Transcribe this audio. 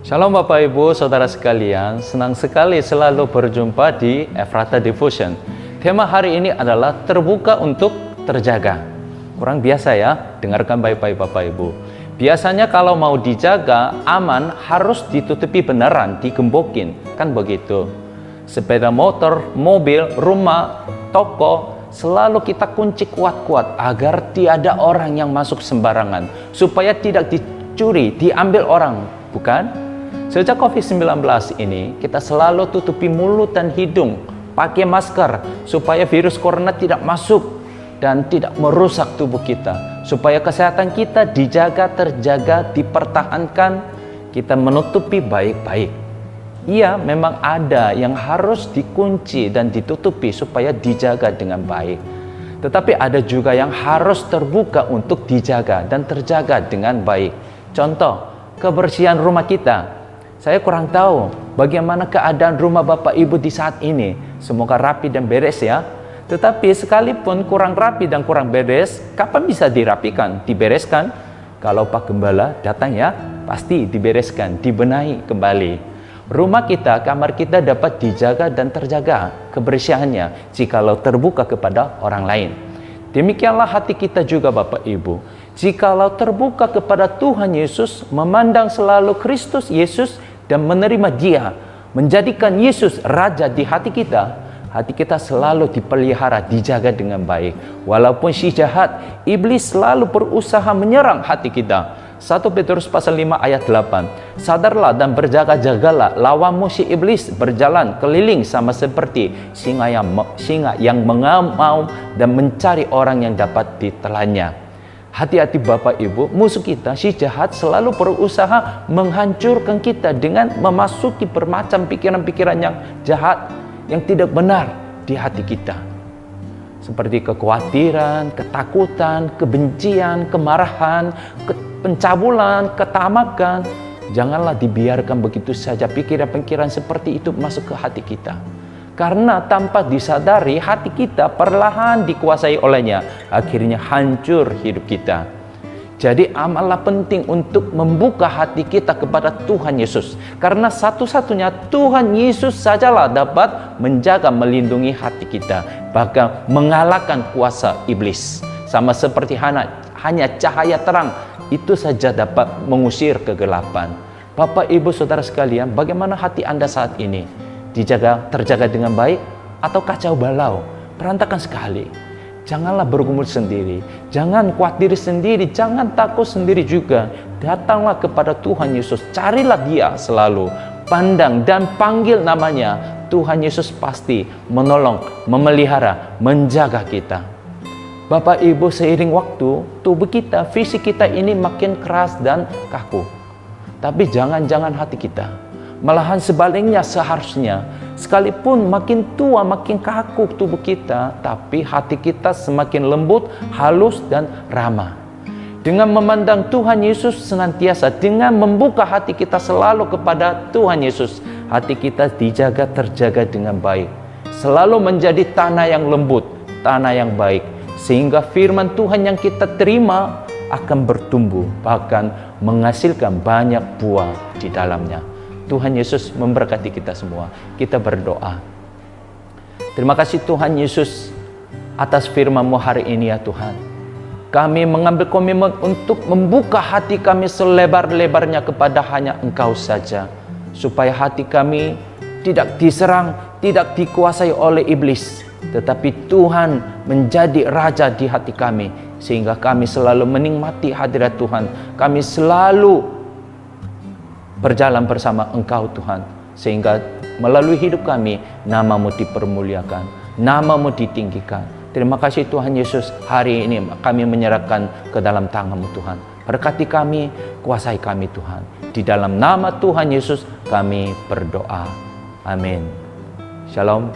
Shalom Bapak Ibu, Saudara sekalian, senang sekali selalu berjumpa di Ephrata Devotion. Tema hari ini adalah terbuka untuk terjaga. Kurang biasa ya, dengarkan baik-baik Bapak Ibu. Biasanya kalau mau dijaga aman harus ditutupi beneran, digembokin, kan begitu. Sepeda motor, mobil, rumah, toko, selalu kita kunci kuat-kuat agar tiada orang yang masuk sembarangan, supaya tidak dicuri, diambil orang, bukan? Sejak COVID-19 ini, kita selalu tutupi mulut dan hidung, pakai masker, supaya virus corona tidak masuk dan tidak merusak tubuh kita. Supaya kesehatan kita dijaga, terjaga, dipertahankan, kita menutupi baik-baik. Iya, memang ada yang harus dikunci dan ditutupi supaya dijaga dengan baik. Tetapi ada juga yang harus terbuka untuk dijaga dan terjaga dengan baik. Contoh, kebersihan rumah kita. Saya kurang tahu bagaimana keadaan rumah Bapak Ibu di saat ini. Semoga rapi dan beres ya. Tetapi sekalipun kurang rapi dan kurang beres, kapan bisa dirapikan, dibereskan? Kalau Pak Gembala datang ya, pasti dibereskan, dibenahi kembali. Rumah kita, kamar kita dapat dijaga dan terjaga kebersihannya jikalau terbuka kepada orang lain. Demikianlah hati kita juga Bapak Ibu. Jikalau terbuka kepada Tuhan Yesus, memandang selalu Kristus Yesus dan menerima Dia, menjadikan Yesus Raja di hati kita selalu dipelihara, dijaga dengan baik. Walaupun si jahat, iblis selalu berusaha menyerang hati kita. 1 Petrus pasal 5 ayat 8. Sadarlah dan berjaga-jagalah, lawanmu si iblis berjalan keliling sama seperti singa yang mengamau dan mencari orang yang dapat ditelannya. Hati-hati Bapak Ibu, musuh kita, si jahat selalu berusaha menghancurkan kita dengan memasuki bermacam pikiran-pikiran yang jahat, yang tidak benar di hati kita. Seperti kekhawatiran, ketakutan, kebencian, kemarahan, pencabulan, ketamakan. Janganlah dibiarkan begitu saja pikiran-pikiran seperti itu masuk ke hati kita. Karena tanpa disadari hati kita perlahan dikuasai olehnya. Akhirnya hancur hidup kita. Jadi amatlah penting untuk membuka hati kita kepada Tuhan Yesus. Karena satu-satunya Tuhan Yesus sajalah dapat menjaga, melindungi hati kita. Bahkan mengalahkan kuasa iblis. Sama seperti hanya cahaya terang itu saja dapat mengusir kegelapan. Bapak, Ibu, Saudara sekalian, bagaimana hati Anda saat ini? Dijaga, terjaga dengan baik atau kacau balau, berantakan sekali? Janganlah bergumul sendiri, jangan khawatir sendiri, jangan takut sendiri juga. Datanglah kepada Tuhan Yesus, carilah Dia selalu, pandang dan panggil namanya. Tuhan Yesus pasti menolong, memelihara, menjaga kita. Bapak Ibu, seiring waktu, tubuh kita, fisik kita ini makin keras dan kaku. Tapi jangan hati kita. Malahan sebaliknya seharusnya, sekalipun makin tua, makin kaku tubuh kita, tapi hati kita semakin lembut, halus, dan ramah. Dengan memandang Tuhan Yesus senantiasa, dengan membuka hati kita selalu kepada Tuhan Yesus, hati kita dijaga, terjaga dengan baik. Selalu menjadi tanah yang lembut, tanah yang baik, sehingga firman Tuhan yang kita terima akan bertumbuh, bahkan menghasilkan banyak buah di dalamnya. Tuhan Yesus memberkati kita semua. Kita berdoa. Terima kasih Tuhan Yesus atas firman-Mu hari ini ya Tuhan. Kami mengambil komitmen untuk membuka hati kami selebar-lebarnya kepada hanya Engkau saja. Supaya hati kami tidak diserang, tidak dikuasai oleh iblis. Tetapi Tuhan menjadi Raja di hati kami. Sehingga kami selalu menikmati hadirat Tuhan. Kami selalu berjalan bersama Engkau Tuhan, sehingga melalui hidup kami nama-Mu dipermuliakan, nama-Mu ditinggikan. Terima kasih Tuhan Yesus, hari ini kami menyerahkan ke dalam tangan-Mu Tuhan. Berkati kami, kuasai kami Tuhan. Di dalam nama Tuhan Yesus kami berdoa. Amin. Shalom.